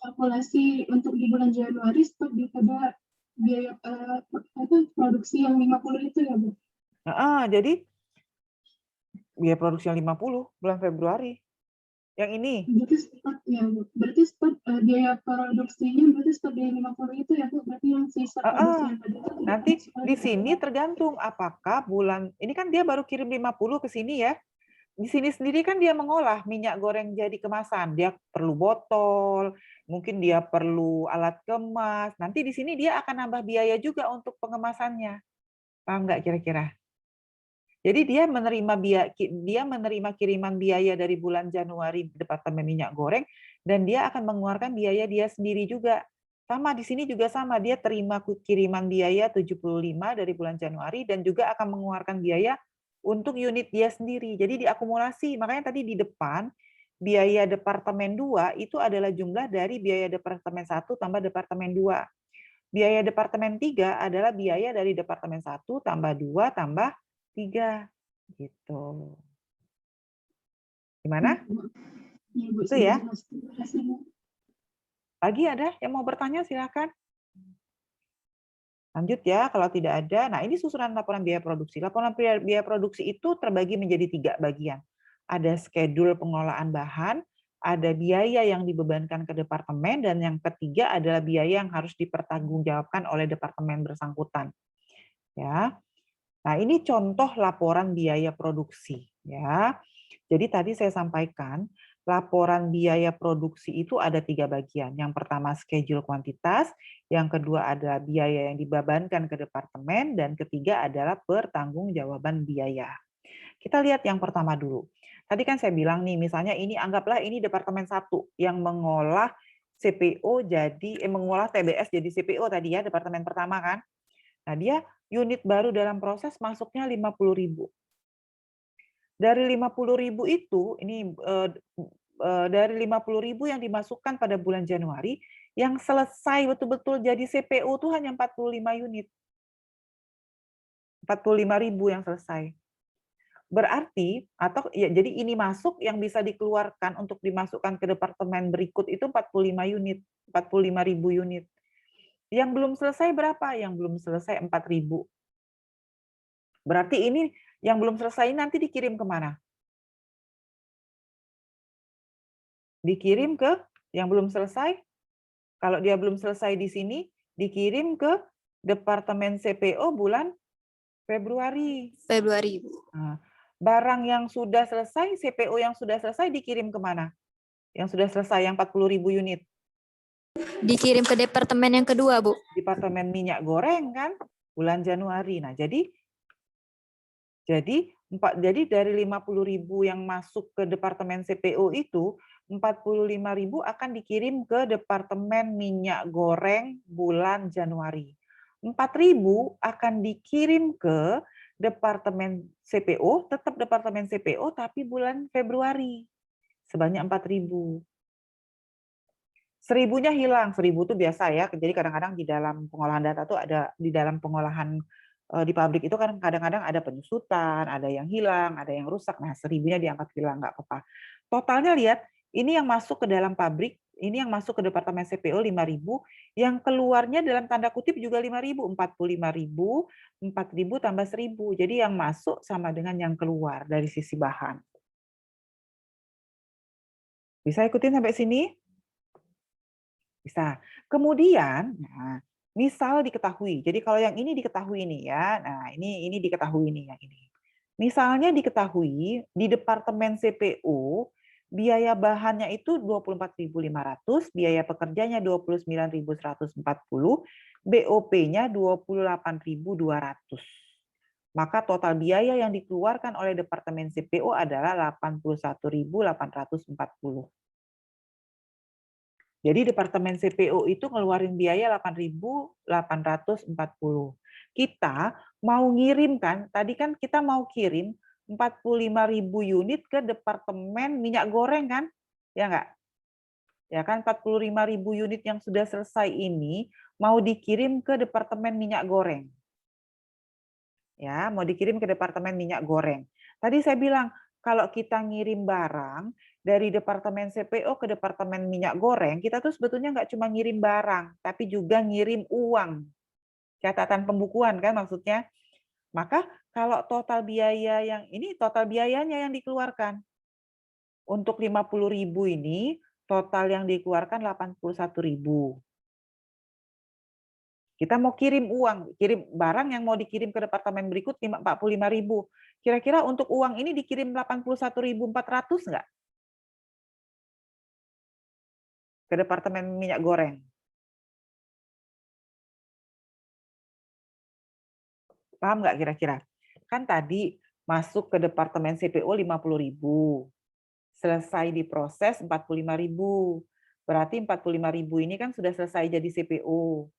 kalkulasi untuk di bulan Januari stok pada biaya produksi yang 50 itu ya, Bu? Jadi biaya produksi yang 50 bulan Februari. Yang ini. Berarti stok biaya produksinya berarti stok biaya 50 itu ya, Bu? Berarti yang sisa produksi yang tadi itu nanti di sini tergantung apakah bulan ini kan dia baru kirim 50 ke sini ya. Di sini sendiri kan dia mengolah minyak goreng jadi kemasan. Dia perlu botol, mungkin dia perlu alat kemas. Nanti di sini dia akan nambah biaya juga untuk pengemasannya. Paham nggak kira-kira? Jadi dia menerima kiriman biaya dari bulan Januari Departemen Minyak Goreng dan dia akan mengeluarkan biaya dia sendiri juga. Sama di sini juga sama, dia terima kiriman biaya 75 dari bulan Januari dan juga akan mengeluarkan biaya untuk unit dia sendiri. Jadi diakumulasi. Makanya tadi di depan biaya Departemen 2 itu adalah jumlah dari biaya Departemen 1 tambah Departemen 2. Biaya Departemen 3 adalah biaya dari Departemen 1 tambah 2 tambah 3. Gitu. Gimana? Iya, Bu, Itu sudah ya. jelas. Terima kasih, Bu. Lagi ada yang mau bertanya, silakan. Lanjut ya, kalau tidak ada. Nah, ini susunan laporan biaya produksi. Laporan biaya produksi itu terbagi menjadi 3 bagian. Ada schedule pengelolaan bahan, ada biaya yang dibebankan ke departemen, dan yang ketiga adalah biaya yang harus dipertanggungjawabkan oleh departemen bersangkutan. Ya. Nah, ini contoh laporan biaya produksi. Ya. Jadi tadi saya sampaikan, laporan biaya produksi itu ada 3 bagian. Yang pertama schedule kuantitas, yang kedua adalah biaya yang dibebankan ke departemen, dan ketiga adalah pertanggungjawaban biaya. Kita lihat yang pertama dulu. Tadi kan saya bilang nih, misalnya ini anggaplah ini departemen 1 yang mengolah CPO mengolah TBS jadi CPO tadi ya, departemen pertama kan. Nah, dia unit baru dalam proses masuknya 50.000. Dari 50.000 itu, ini dari 50.000 yang dimasukkan pada bulan Januari, yang selesai betul-betul jadi CPO itu hanya 45 unit. 45.000 yang selesai. Berarti, atau ya, jadi ini masuk yang bisa dikeluarkan untuk dimasukkan ke departemen berikut itu 45 unit, 45.000 unit. Yang belum selesai berapa? Yang belum selesai 4.000. Berarti ini yang belum selesai nanti dikirim kemana? Dikirim ke yang belum selesai. Kalau dia belum selesai di sini, dikirim ke Departemen CPO bulan Februari. Februari, Bu. Nah, barang yang sudah selesai, CPO yang sudah selesai dikirim kemana? Yang sudah selesai, yang 40.000 unit. Dikirim ke departemen yang kedua, Bu. Departemen minyak goreng kan, bulan Januari. Nah, jadi dari 50.000 yang masuk ke Departemen CPO itu, 45.000 akan dikirim ke Departemen Minyak Goreng bulan Januari. 4.000 akan dikirim ke Departemen CPO, tetap Departemen CPO, tapi bulan Februari. Sebanyak 4.000. 1.000-nya hilang. 1.000 itu biasa ya. Jadi kadang-kadang di dalam pengolahan data tuh ada, di dalam pengolahan di pabrik itu kan kadang-kadang ada penyusutan, ada yang hilang, ada yang rusak. Nah, 1.000-nya diangkat hilang, nggak apa-apa. Totalnya lihat, ini yang masuk ke dalam pabrik, ini yang masuk ke Departemen CPO 5.000, yang keluarnya dalam tanda kutip juga 5.000, 45.000, 4.000 tambah 1.000. Jadi yang masuk sama dengan yang keluar dari sisi bahan. Bisa ikutin sampai sini? Bisa. Kemudian, nah, misal diketahui. Jadi kalau yang ini diketahui nih ya. Nah, ini diketahui nih yang ini. Misalnya diketahui di Departemen CPO biaya bahannya itu 24.500, biaya pekerjanya 29.140, BOP-nya 28.200. Maka total biaya yang dikeluarkan oleh Departemen CPO adalah 81.840. Jadi Departemen CPO itu ngeluarin biaya 8.840. Kita mau ngirim kan, tadi kan kita mau kirim 45.000 unit ke Departemen Minyak Goreng kan? Ya enggak? Ya kan 45.000 unit yang sudah selesai ini mau dikirim ke Departemen Minyak Goreng. Ya, mau dikirim ke Departemen Minyak Goreng. Tadi saya bilang kalau kita ngirim barang dari Departemen CPO ke Departemen Minyak Goreng, kita tuh sebetulnya nggak cuma ngirim barang, tapi juga ngirim uang. Catatan pembukuan kan maksudnya. Maka kalau total biaya yang ini, total biayanya yang dikeluarkan. Untuk 50.000 ini, total yang dikeluarkan 81.000. Kita mau kirim uang, kirim barang yang mau dikirim ke departemen berikut 45.000. Kira-kira untuk uang ini dikirim 81.400 nggak? Ke Departemen Minyak Goreng. Paham nggak kira-kira? Kan tadi masuk ke Departemen CPO 50.000. Selesai diproses 45.000. Berarti 45.000 ini kan sudah selesai jadi CPO.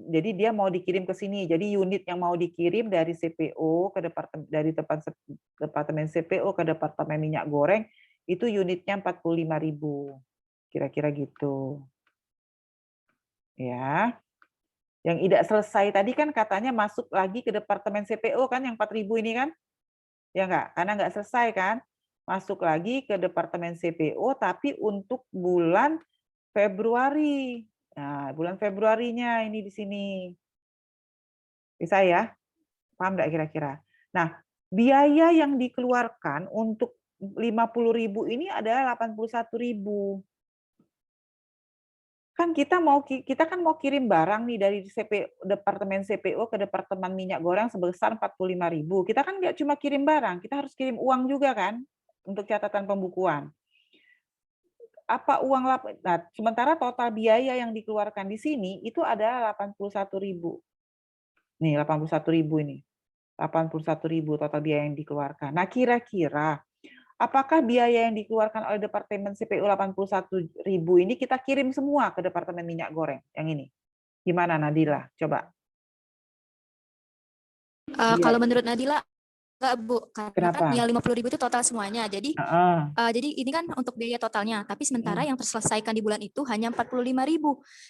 Jadi dia mau dikirim ke sini. Jadi unit yang mau dikirim dari CPO ke Departemen CPO ke Departemen Minyak Goreng itu unitnya 45.000. Kira-kira gitu. Ya. Yang tidak selesai tadi kan katanya masuk lagi ke Departemen CPO kan yang 4.000 ini kan? Ya enggak? Karena enggak selesai kan? masuk lagi ke Departemen CPO, tapi untuk bulan Februari. Nah, bulan Februarinya ini di sini. Bisa ya? Paham nggak kira-kira? Nah, biaya yang dikeluarkan untuk 50.000 ini adalah 81.000. Kan kita kan mau kirim barang nih dari Departemen CPO ke Departemen Minyak Goreng sebesar 45.000. Kita kan nggak cuma kirim barang, kita harus kirim uang juga kan untuk catatan pembukuan. Apa uang nah, sementara total biaya yang dikeluarkan di sini itu adalah 81.000. Nih, 81.000 ini. 81.000 total biaya yang dikeluarkan. Nah, kira-kira apakah biaya yang dikeluarkan oleh Departemen CPO 81.000 ini kita kirim semua ke Departemen Minyak Goreng yang ini? Gimana Nadila? Coba. Kalau menurut Nadila enggak, Bu, karena kan Kenapa? yang 50.000 itu total semuanya. Jadi jadi ini kan untuk biaya totalnya, tapi sementara yang terselesaikan di bulan itu hanya 45.000.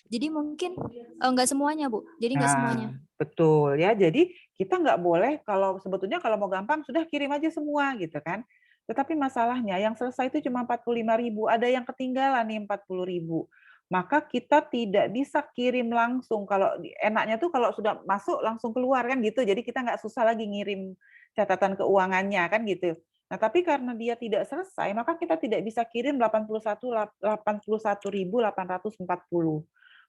Jadi mungkin enggak semuanya, Bu. Jadi enggak semuanya. Betul ya. Jadi kita nggak boleh sebetulnya kalau mau gampang sudah kirim aja semua gitu kan. Tetapi masalahnya yang selesai itu cuma 45.000, ada yang ketinggalan nih 40.000. Maka kita tidak bisa kirim langsung. Kalau enaknya tuh kalau sudah masuk langsung keluar kan gitu. Jadi kita nggak susah lagi ngirim catatan keuangannya kan gitu. Nah, tapi karena dia tidak selesai, maka kita tidak bisa kirim 81.840.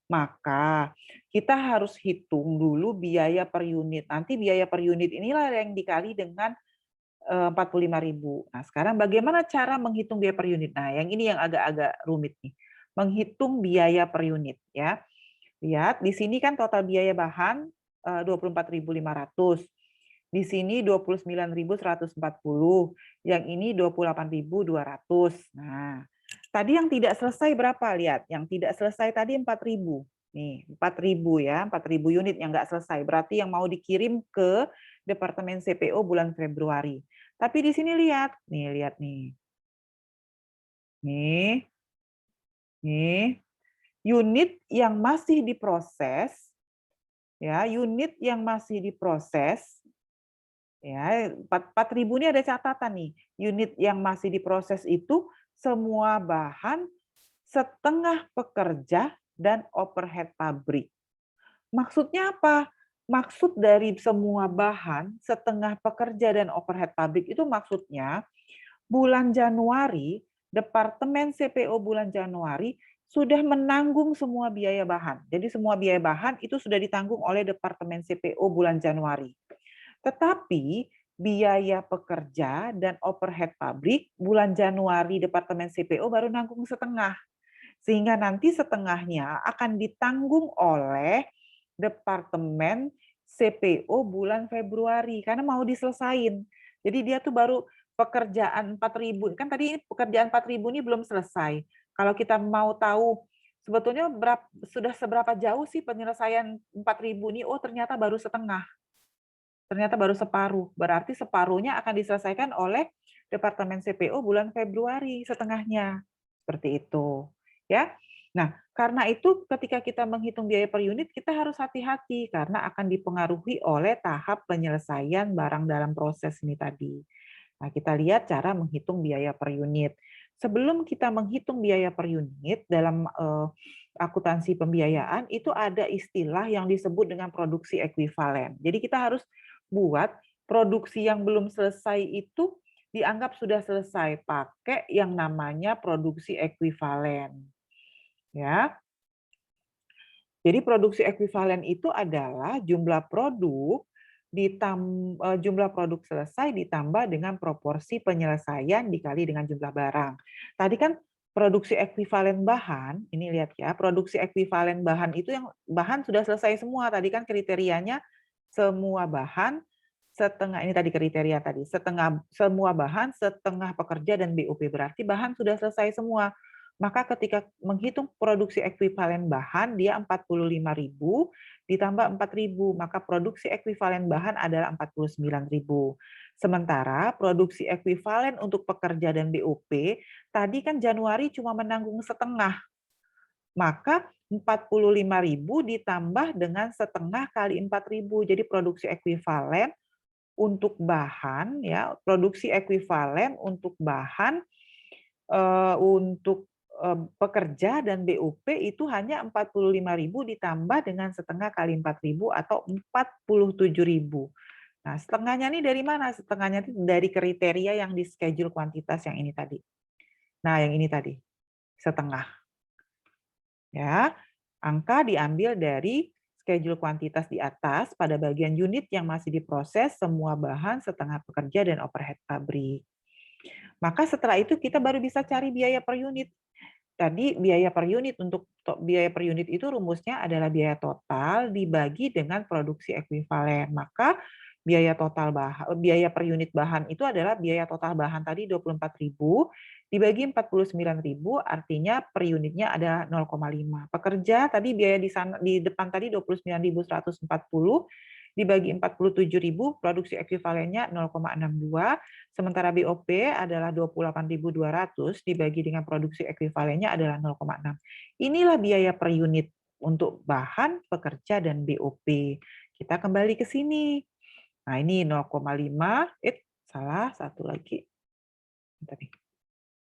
Maka kita harus hitung dulu biaya per unit. Nanti biaya per unit inilah yang dikali dengan 45.000. Nah, sekarang bagaimana cara menghitung biaya per unit? Nah, yang ini yang agak-agak rumit nih. Menghitung biaya per unit ya. Lihat, di sini kan total biaya bahan 24.500. Di sini 29.140. Yang ini 28.200. Nah, tadi yang tidak selesai berapa? Lihat, yang tidak selesai tadi 4.000. Nih, 4.000 ya, 4.000 unit yang nggak selesai. Berarti yang mau dikirim ke Departemen CPO bulan Februari. Tapi di sini lihat nih. Nih, unit yang masih diproses, ya, unit yang masih diproses, ya, 4.000 ini ada catatan nih. Unit yang masih diproses itu semua bahan, setengah pekerja, dan overhead pabrik. Maksudnya apa? Maksud dari semua bahan, setengah pekerja, dan overhead pabrik itu maksudnya bulan Januari, Departemen CPO bulan Januari sudah menanggung semua biaya bahan. Jadi semua biaya bahan itu sudah ditanggung oleh Departemen CPO bulan Januari. Tetapi biaya pekerja dan overhead pabrik bulan Januari Departemen CPO baru nanggung setengah. Sehingga nanti setengahnya akan ditanggung oleh Departemen CPO bulan Februari karena mau diselesain. Jadi dia tuh baru pekerjaan 4.000. Kan tadi pekerjaan 4.000 ini belum selesai. Kalau kita mau tahu sebetulnya sudah seberapa jauh sih penyelesaian 4.000 ini? Oh, ternyata baru setengah. Ternyata baru separuh. Berarti separuhnya akan diselesaikan oleh Departemen CPO bulan Februari, setengahnya. Seperti itu. Ya. Nah, karena itu ketika kita menghitung biaya per unit, kita harus hati-hati karena akan dipengaruhi oleh tahap penyelesaian barang dalam proses ini tadi. Nah, kita lihat cara menghitung biaya per unit. Sebelum kita menghitung biaya per unit dalam akuntansi pembiayaan, itu ada istilah yang disebut dengan produksi ekuivalen. Jadi kita harus buat produksi yang belum selesai itu dianggap sudah selesai, pakai yang namanya produksi ekuivalen. Ya. Jadi produksi ekuivalen itu adalah jumlah produk jumlah produk selesai ditambah dengan proporsi penyelesaian dikali dengan jumlah barang. Tadi kan produksi ekuivalen bahan, ini lihat ya, produksi ekuivalen bahan itu yang bahan sudah selesai semua. Tadi kan kriterianya semua bahan setengah, ini tadi kriteria tadi, semua bahan setengah pekerja dan BOP, berarti bahan sudah selesai semua. Maka ketika menghitung produksi ekuivalen bahan, dia 45.000 ditambah 4.000, maka produksi ekuivalen bahan adalah 49.000. Sementara produksi ekuivalen untuk pekerja dan BOP, tadi kan Januari cuma menanggung setengah. Maka 45.000 ditambah dengan setengah kali 4.000, jadi produksi ekuivalen untuk bahan ya, produksi ekuivalen untuk bahan untuk pekerja dan BUP itu hanya 45.000 ditambah dengan setengah kali 4.000 atau 47.000. Nah, setengahnya nih dari mana? Setengahnya itu dari kriteria yang di schedule kuantitas yang ini tadi. Nah, yang ini tadi, setengah. Ya, angka diambil dari schedule kuantitas di atas pada bagian unit yang masih diproses, semua bahan, setengah pekerja, dan overhead pabrik. Maka setelah itu kita baru bisa cari biaya per unit. Tadi biaya per unit biaya per unit itu rumusnya adalah biaya total dibagi dengan produksi ekuivalen. Maka biaya total biaya per unit bahan itu adalah biaya total bahan tadi 24.000 dibagi 49.000 artinya per unitnya ada 0,5. Pekerja tadi biaya di depan tadi 29.140 dibagi 47.000 produksi ekuivalennya 0,62, sementara BOP adalah 28.200 dibagi dengan produksi ekuivalennya adalah 0,6. Inilah biaya per unit untuk bahan, pekerja, dan BOP. Kita kembali ke sini. Nah, ini 0,5, salah satu lagi.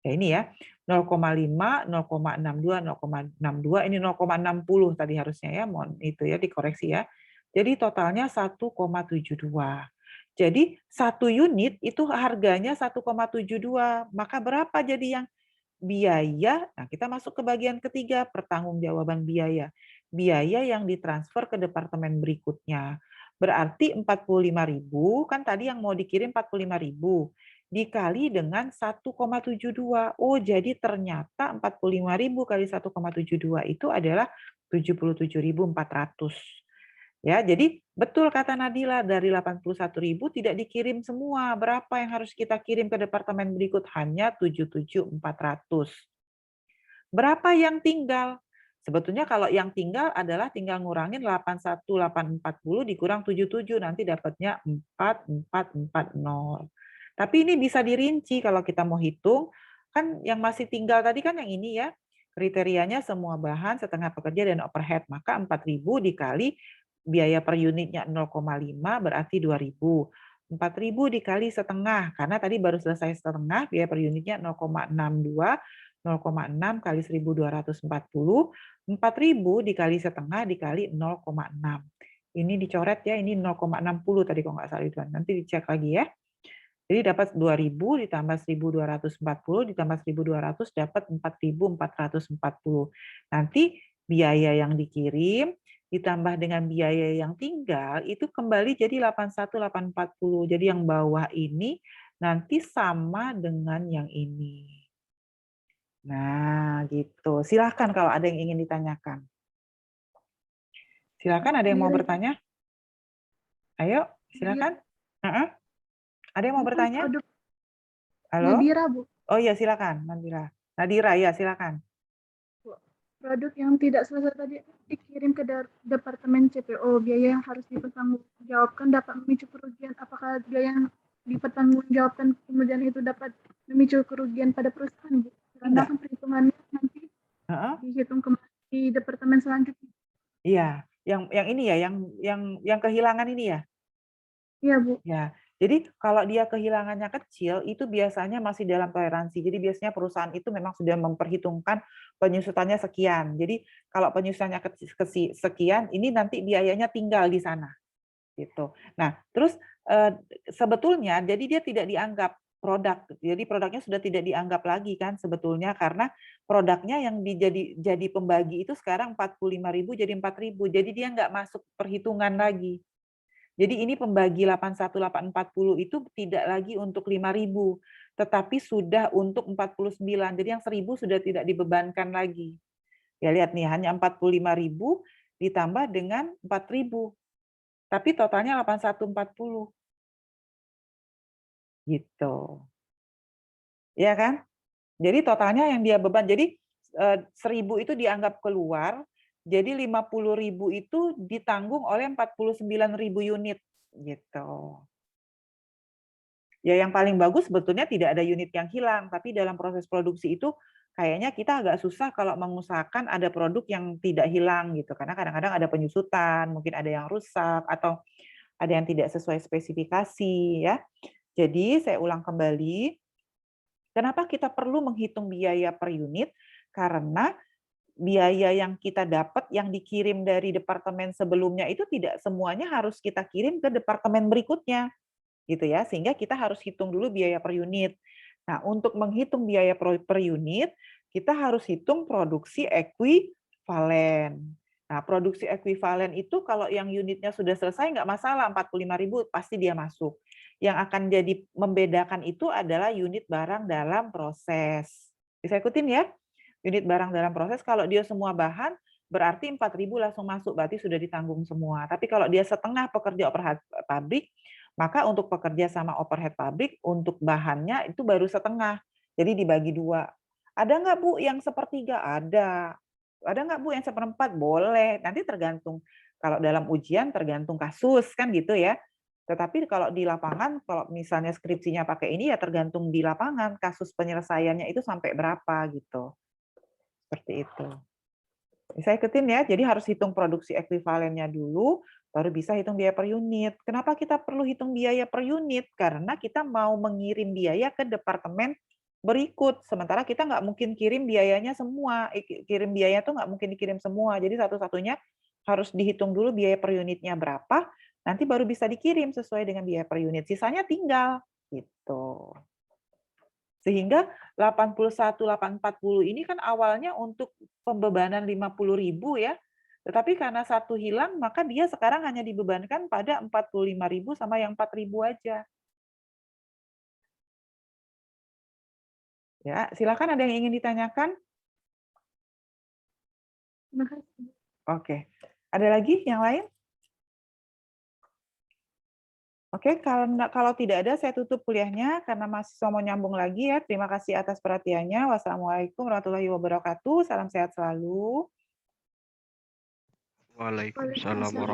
Ya ini ya, 0,5, 0,62, 0,62, ini 0,60 tadi harusnya ya, mohon itu ya dikoreksi ya. Jadi totalnya 1,72. Jadi satu unit itu harganya 1,72. Maka berapa jadi yang biaya? Nah, kita masuk ke bagian ketiga, pertanggungjawaban biaya. Biaya yang ditransfer ke departemen berikutnya. Berarti 45.000, kan tadi yang mau dikirim 45.000 dikali dengan 1,72. Oh, jadi ternyata 45.000 kali 1,72 itu adalah 77.400. Ya, jadi betul kata Nadila, dari 81.000 tidak dikirim semua. Berapa yang harus kita kirim ke departemen berikut? Hanya 77.400. Berapa yang tinggal? Sebetulnya kalau yang tinggal adalah tinggal ngurangin 81.840 dikurang 77, nanti dapatnya 4440. Tapi ini bisa dirinci kalau kita mau hitung, kan yang masih tinggal tadi kan yang ini ya, kriterianya semua bahan, setengah pekerja, dan overhead. Maka 4.000 dikali biaya per unitnya 0,5 berarti 2.000. 4.000 dikali setengah, karena tadi baru selesai setengah, biaya per unitnya 0,62, 0,6 kali 1.240, 4.000 dikali setengah dikali 0,6. Ini dicoret ya, ini 0,60 tadi kalau nggak salah itu. Nanti dicek lagi ya. Jadi dapat 2.000 ditambah 1.240 ditambah 1.200 dapat 4.440. Nanti biaya yang dikirim ditambah dengan biaya yang tinggal itu kembali jadi 81.840. Jadi yang bawah ini nanti sama dengan yang ini. Nah, gitu. Silahkan kalau ada yang ingin ditanyakan. Silahkan, ada yang mau bertanya? Ayo, silahkan. Ada yang mau bertanya? Halo? Nadira, Bu. Oh iya, silakan, Nadira. Nadira, ya silakan. Produk yang tidak selesai tadi dikirim ke Departemen CPO, biaya yang harus dipertanggungjawabkan dapat memicu kerugian. Apakah biaya yang dipertanggungjawabkan kemudian itu dapat memicu kerugian pada perusahaan, Bu? Karena kan perhitungannya nanti dihitung kembali di departemen selanjutnya. Iya, yang ini ya, yang kehilangan ini ya. Iya, Bu. Ya. Jadi kalau dia kehilangannya kecil, itu biasanya masih dalam toleransi. Jadi biasanya perusahaan itu memang sudah memperhitungkan penyusutannya sekian. Jadi kalau penyusutannya sekian, ini nanti biayanya tinggal di sana. Gitu. Nah, terus sebetulnya jadi dia tidak dianggap produk. Jadi produknya sudah tidak dianggap lagi kan sebetulnya, karena produknya yang jadi pembagi itu sekarang 45.000 jadi 4.000. Jadi dia nggak masuk perhitungan lagi. Jadi ini pembagi 81.840 itu tidak lagi untuk 5.000, tetapi sudah untuk 49. Jadi yang 1.000 sudah tidak dibebankan lagi. Ya lihat nih, hanya 45.000 ditambah dengan 4.000. Tapi totalnya 8140. Gitu. Ya kan? Jadi totalnya yang dia beban. Jadi 1.000 itu dianggap keluar, jadi 50.000 itu ditanggung oleh 49.000 unit gitu. Ya yang paling bagus sebetulnya tidak ada unit yang hilang, tapi dalam proses produksi itu kayaknya kita agak susah kalau mengusahakan ada produk yang tidak hilang gitu, karena kadang-kadang ada penyusutan, mungkin ada yang rusak, atau ada yang tidak sesuai spesifikasi ya. Jadi saya ulang kembali, kenapa kita perlu menghitung biaya per unit? Karena biaya yang kita dapat yang dikirim dari departemen sebelumnya itu tidak semuanya harus kita kirim ke departemen berikutnya, gitu ya. Sehingga kita harus hitung dulu biaya per unit. Nah, untuk menghitung biaya per unit, kita harus hitung produksi ekuivalen. Nah, produksi ekuivalen itu kalau yang unitnya sudah selesai nggak masalah, 45.000 pasti dia masuk. Yang akan jadi membedakan itu adalah unit barang dalam proses. Bisa ikutin ya? Unit barang dalam proses, kalau dia semua bahan, berarti 4.000 langsung masuk, berarti sudah ditanggung semua. Tapi kalau dia setengah pekerja overhead pabrik, maka untuk pekerja sama overhead pabrik, untuk bahannya itu baru setengah. Jadi dibagi 2. Ada nggak Bu yang sepertiga? Ada. Ada nggak Bu yang seperempat? Boleh. Nanti tergantung. Kalau dalam ujian tergantung kasus, kan gitu ya. Tetapi kalau di lapangan, kalau misalnya skripsinya pakai ini, ya tergantung di lapangan, kasus penyelesaiannya itu sampai berapa gitu. Seperti itu. Bisa ikutin ya, jadi harus hitung produksi ekuivalennya dulu, baru bisa hitung biaya per unit. Kenapa kita perlu hitung biaya per unit? Karena kita mau mengirim biaya ke departemen berikut. Sementara kita nggak mungkin kirim biayanya semua. Kirim biaya tuh nggak mungkin dikirim semua. Jadi satu-satunya harus dihitung dulu biaya per unitnya berapa, nanti baru bisa dikirim sesuai dengan biaya per unit. Sisanya tinggal. Gitu. Sehingga 81.840 ini kan awalnya untuk pembebanan 50.000 ya. Tetapi karena satu hilang, maka dia sekarang hanya dibebankan pada 45.000 sama yang 4.000 aja. Ya, silakan ada yang ingin ditanyakan? Terima kasih. Oke. Ada lagi yang lain? Oke, kalau tidak ada, saya tutup kuliahnya karena mahasiswa mau nyambung lagi ya. Terima kasih atas perhatiannya. Wassalamualaikum warahmatullahi wabarakatuh. Salam sehat selalu. Waalaikumsalam warahmatullahi